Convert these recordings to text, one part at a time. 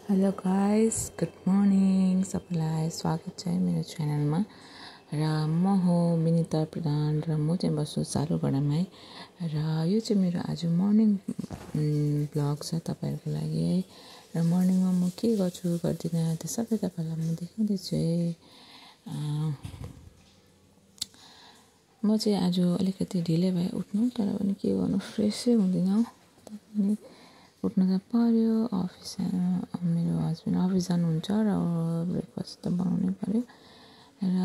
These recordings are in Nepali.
Hello guys, good morning. सबैलाई स्वागत छ मेरो च्यानलमा। र म हो विनिता प्रधान र म चाहिँ बस्छु सालुगढामा है। र यो चाहिँ मेरो आज मर्निङ ब्लग छ तपाईँहरूको लागि है। र मर्निङमा म के गर्दिनँ त्यो सबै तपाईँलाई म देखाउँदैछु है। म चाहिँ आज अलिकति ढिलै भयो उठ्नु, तर पनि के गर्नु, फ्रेसै हुँदिनँ। उठ्नु त पर्यो, मेरो हस्बेन्ड अफिस जानुहुन्छ र ब्रेकफास्ट त बनाउनै पर्यो। र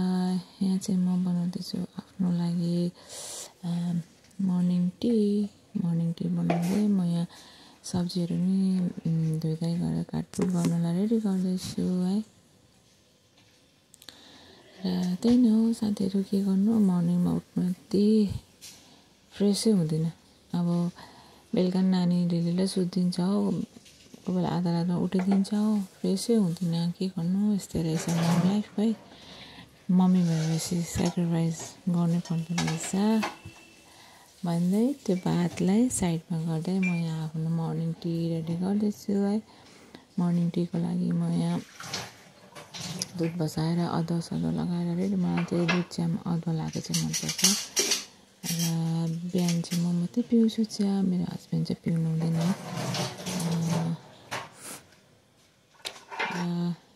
यहाँ चाहिँ म बनाउँदैछु आफ्नो लागि मर्निङ टी बनाउँदै म यहाँ सब्जीहरू नि धोइधाइ गरेर काटकुट गर्नलाई रेडी गर्दैछु है। र त्यही नै हो साथीहरू, के गर्नु, मर्निङमा उठ्नु यति फ्रेसै हुँदैन। अब बेलुका नानी ढिलो सुत्दिन्छ हो, कोही बेला आधा रातमा उठाइदिन्छ हो, फ्रेसै हुँदैन। के गर्नु, यस्तै रहेछ मम लाइफ है। मम्मी भएपछि सेक्रिफाइस गर्नै पर्दो रहेछ भन्दै त्यो बातलाई साइडमा गर्दै म यहाँ आफ्नो मर्निङ टी रेडी गर्दैछु है। मर्निङ टीको लागि म यहाँ दुध बसाएर अदुवा लगाएर रेडी। मलाई चाहिँ दुध चियामा अदुवा लगाएको चाहिँ मनपर्छ। र बिहान चाहिँ म मात्रै पिउँछु चिया, मेरो हस्बेन्ड चाहिँ पिउनु हुँदैन।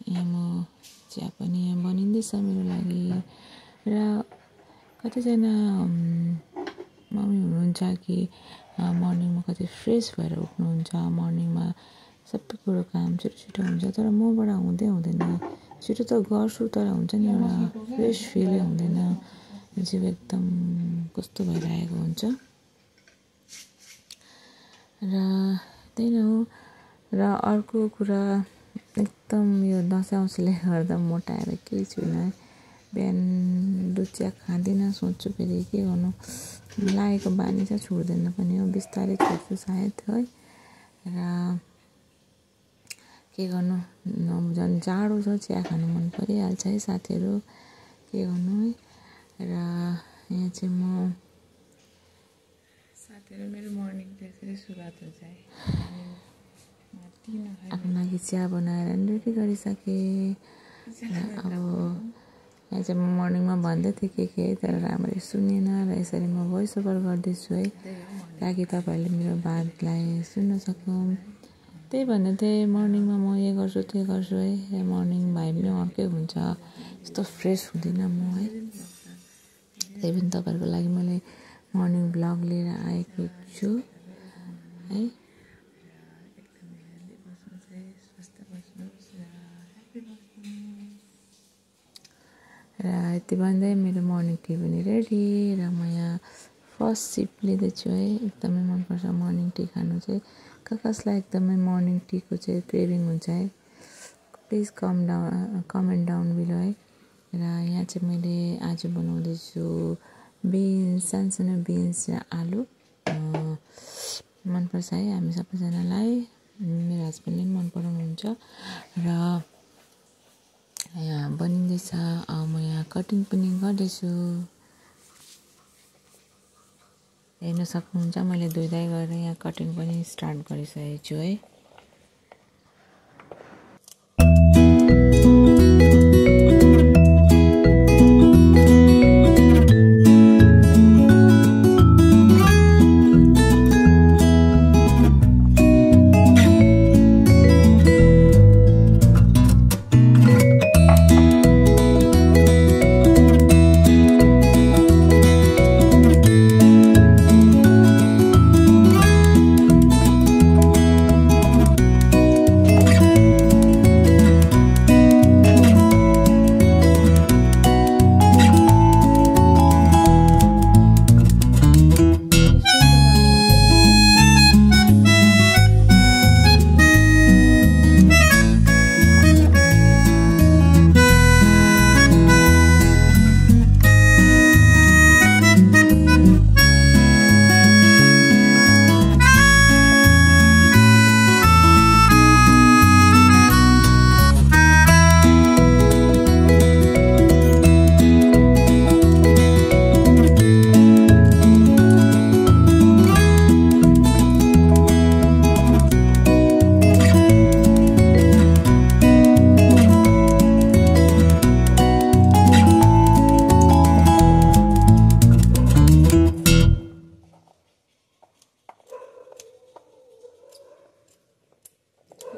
यहाँ म चिया पनि यहाँ बनिँदैछ मेरो लागि। र कतिजना मम्मी हुनुहुन्छ कि मर्निङमा कति फ्रेस भएर उठ्नुहुन्छ, मर्निङमा सबै कुरो काम छिटो हुन्छ, तर मबाट हुँदैन। छिटो त गर्छु, तर हुन्छ नि एउटा फ्रेस फिलै हुँदैन, जिउ एकदम कस्तो भइरहेको हुन्छ। र त्यही नै हो। र अर्को कुरा, एकदम यो दसैँ औँसीले गर्दा मोटाएर केही छुइनँ है। बिहान दुध चिया खाँदिनँ, सोच्छु फेरि के गर्नु, लागेको बानी चाहिँ छुट्दैन पनि हो, बिस्तारै छुट्छु सायद है। र के गर्नु, झन् जाडो छ, चिया खानु मन परिहाल्छ है साथीहरू, के गर्नु है। र यहाँ चाहिँ म साथीहरू मेरो मर्निङ चाहिँ यसरी सुरुवात हुन्छ है। आफ्नो लागि चिया बनाएर रेडी गरिसकेँ। र अब यहाँ चाहिँ म मर्निङमा भन्दै थिएँ के तर राम्ररी सुनेन, र यसरी म भोइस ओभर गर्दैछु है, ताकि तपाईँहरूले मेरो बातलाई सुन्न सकौँ। त्यही भन्दै थिएँ, मर्निङमा म यो गर्छु त्यो गर्छु है। मर्निङ भए पनि अर्कै हुन्छ, यस्तो फ्रेस हुँदिनँ म है। त्यही पनि तपाईँहरूको लागि मैले मर्निङ ब्लग लिएर आएको छु है। र यति भन्दै मेरो मर्निङ टी पनि रेडी। र म यहाँ फर्स्ट सिप लिँदैछु है। एकदमै मनपर्छ मर्निङ टी खानु चाहिँ। कसलाई एकदमै मर्निङ टीको चाहिँ क्रेभिङ हुन्छ है, प्लिज कमेन्ट डाउन बिलो है। र यहाँ चाहिँ मैले आज बनाउँदैछु सानो बिन्स र आलु। मनपर्छ है हामी सबैजनालाई, मेरो हस्बेन्डले पनि मन पराउनुहुन्छ। र यहाँ बनिँदैछ, म यहाँ कटिङ पनि गर्दैछु, हेर्न सक्नुहुन्छ। मैले धोइधाइ गरेर यहाँ कटिङ पनि स्टार्ट गरिसकेको छु है।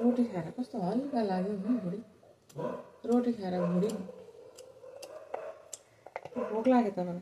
रोटी खाएर कस्तो हल्का लाग्यो नि बुढी रोटी खाएर बुढी भोक लाग्यो तपाईँलाई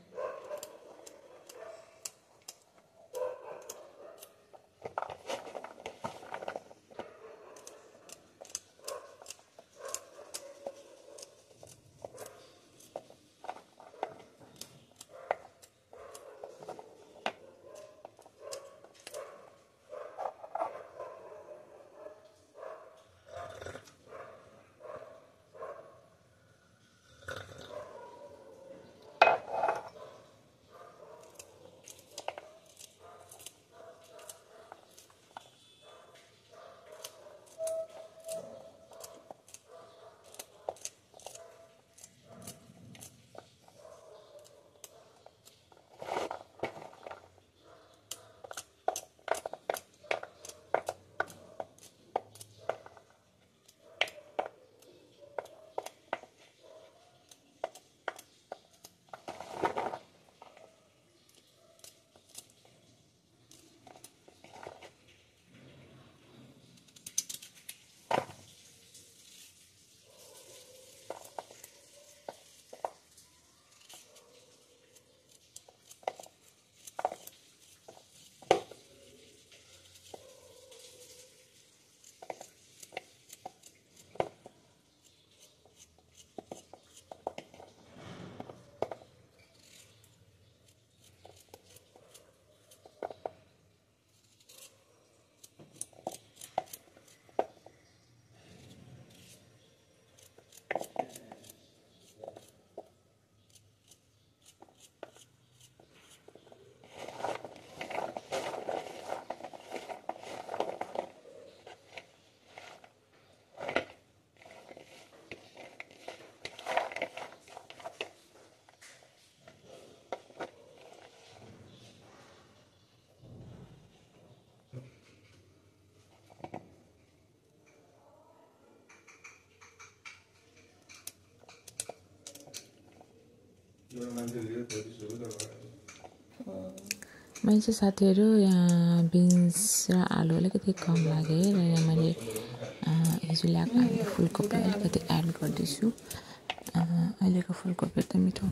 मैले साथीहरू यहाँ बिन्स र आलु अलिकति कम लाग्यो र यहाँ मैले हिजो ल्याएको फुलकोपी अलिकति एड गर्दैछु अहिलेको फुलकोपी त मिठो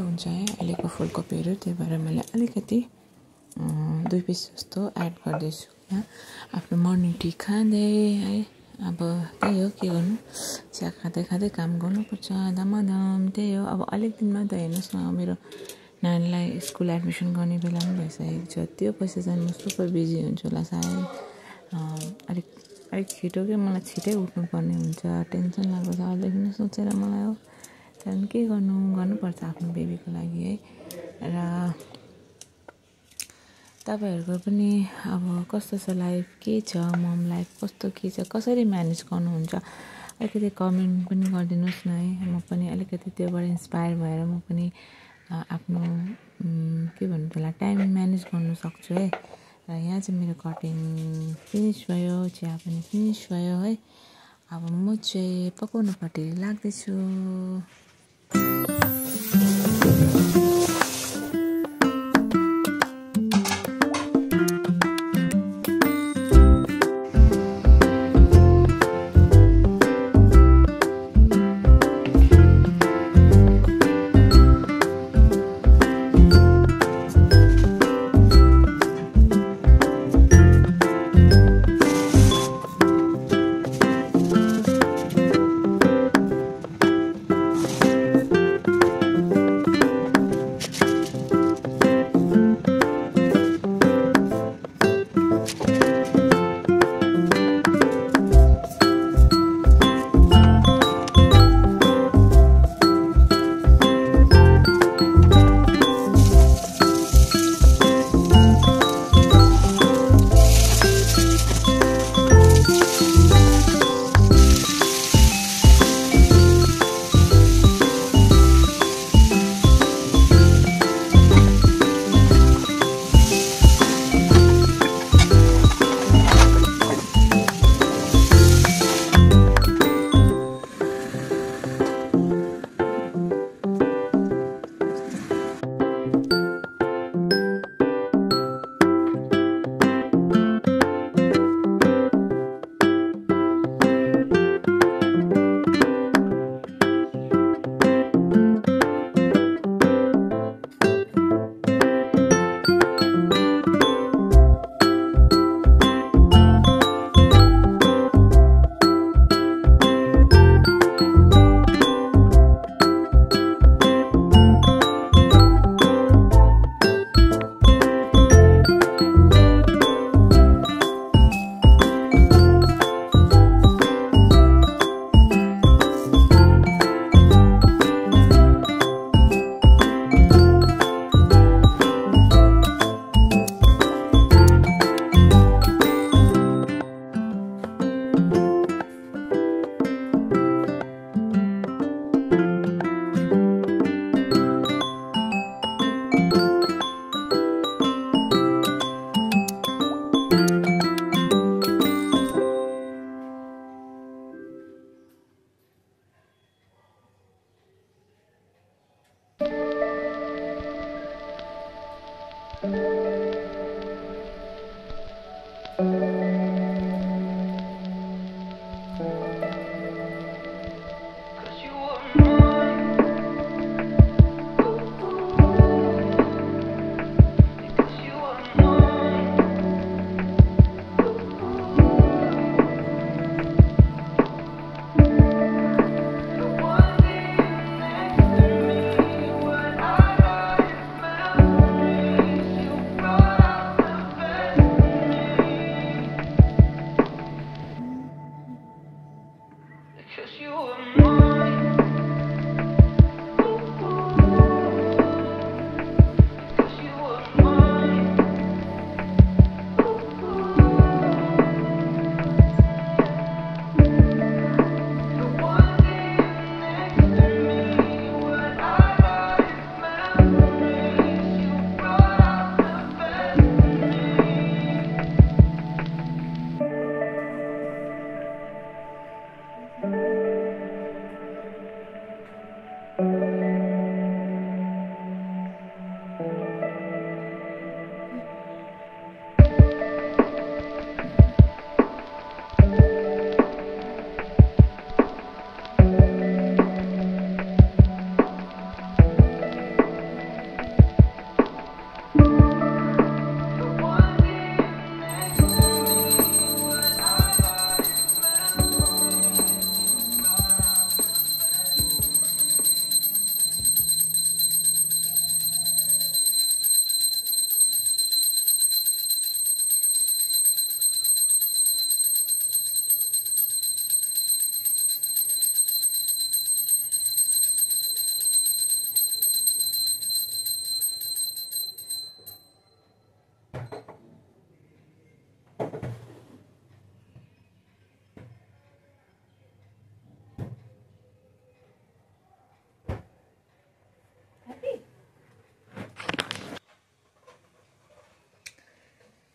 हुन्छ है अहिलेको फुलकोपीहरू त्यही भएर मैले अलिकति 2 पिस जस्तो एड गर्दैछु आफ्नो मर्निङ टी खाँदै है अब त्यही हो के गर्नु चिया खाँदै खाँदै काम गर्नुपर्छ धमाधम त्यही हो अब अलिक दिनमा त हेर्नुहोस् न मेरो नानीलाई स्कुल एडमिसन गर्ने बेला पनि भइसकेको छ त्यो पछि चाहिँ म सुपर बिजी हुन्छु होला सायद अलिक छिटो के मलाई छिटै उठ्नुपर्ने हुन्छ टेन्सन लाग्छ अहिलेदेखि सोचेर मलाई हो त्यहाँदेखि के गर्नुपर्छ आफ्नो बेबीको लागि है र तपाईहरुको पनि अब कस्तो छ लाइफ के छ मम लाइफ कस्तो के छ कसरी म्यानेज गर्नुहुन्छ अलिकति कमेन्ट पनि गरिदिनुस् न है म पनि अलिकति त्योबाट इन्स्पायर भएर म पनि आफ्नो के भन्नु त्यसलाई टाइम म्यानेज गर्न सक्छु है र यहाँ चाहिँ मेरो कटिङ फिनिश भयो चिया पनि फिनिश भयो है अब म चाहिँ पकाउनपट्टि लाग्दैछु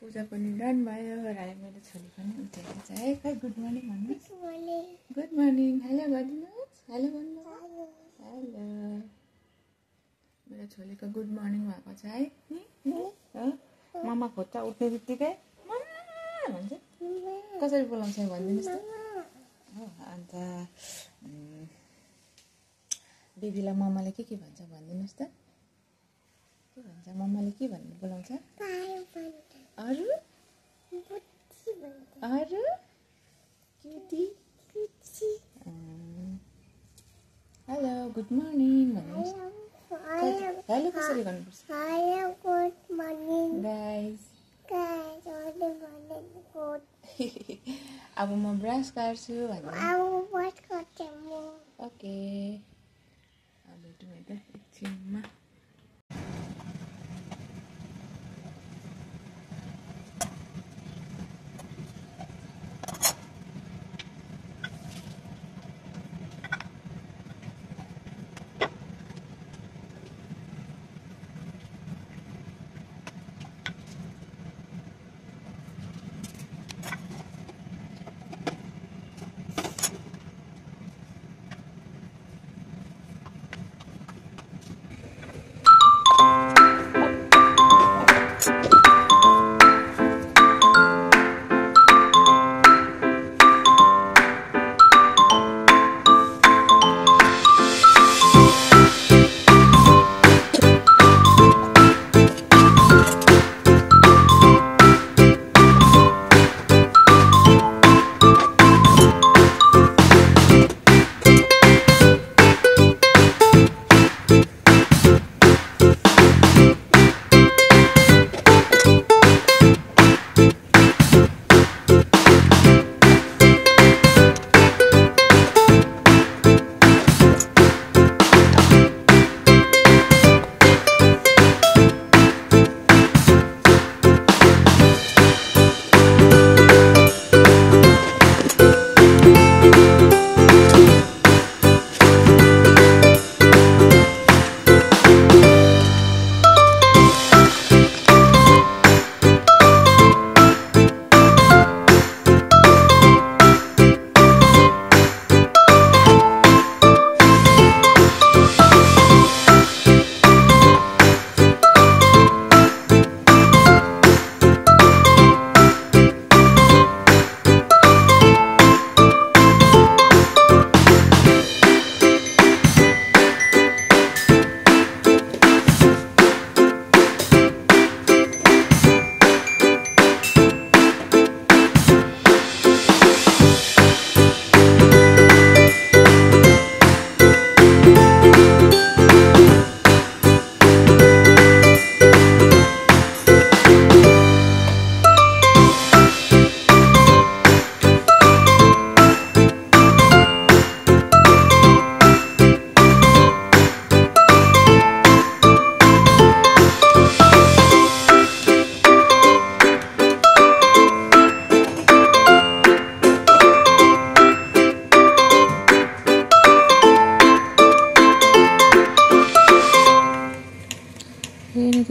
पूजा पनि डन भयो र मेरो छोरी पनि उठेको छ है। खै गुड मर्निङ भन्नुहोस्। Good morning. हेलो गरिदिनुहोस्। हेलो भन्नुहोस्। हेलो। मेरो छोरीको गुड मर्निङ भएको छ है। मम्मा खोज्छ उठ्ने बित्तिकै मम्मा भन्छ। कसरी बोलाउँछ भनिदिनुहोस् त। हो अन्त बेबीलाई मम्माले के भन्छ भनिदिनुहोस् त। के भन्छ मम्माले के भनेर बोलाउँछ? अरू अरू क्युटी हेलो गुड मर्निङ भन्नुहोस्। हेलो कसरी गर्नुपर्छ? Hello good morning guys. अब म ब्रस गर्छु भन्नु। ओके अब भेटौँ है त एकछिनमा।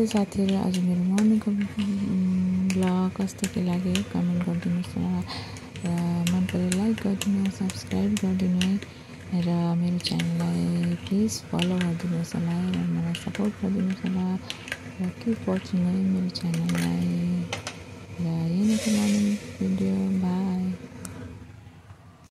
नमस्ते साथीहरू। आज मेरो मर्निङको ब्लग कस्तो के लाग्यो कमेन्ट गरिदिनुहोस् न र मन परे लाइक गरिदिनु, सब्सक्राइब गरिदिनु है र मेरो च्यानललाई प्लिज फलो गरिदिनुहोस् होला र मलाई सपोर्ट गरिदिनुहोस् होला र किप वाचिङ है मेरो च्यानललाई र यही नै मर्निङ भिडियो। बाई।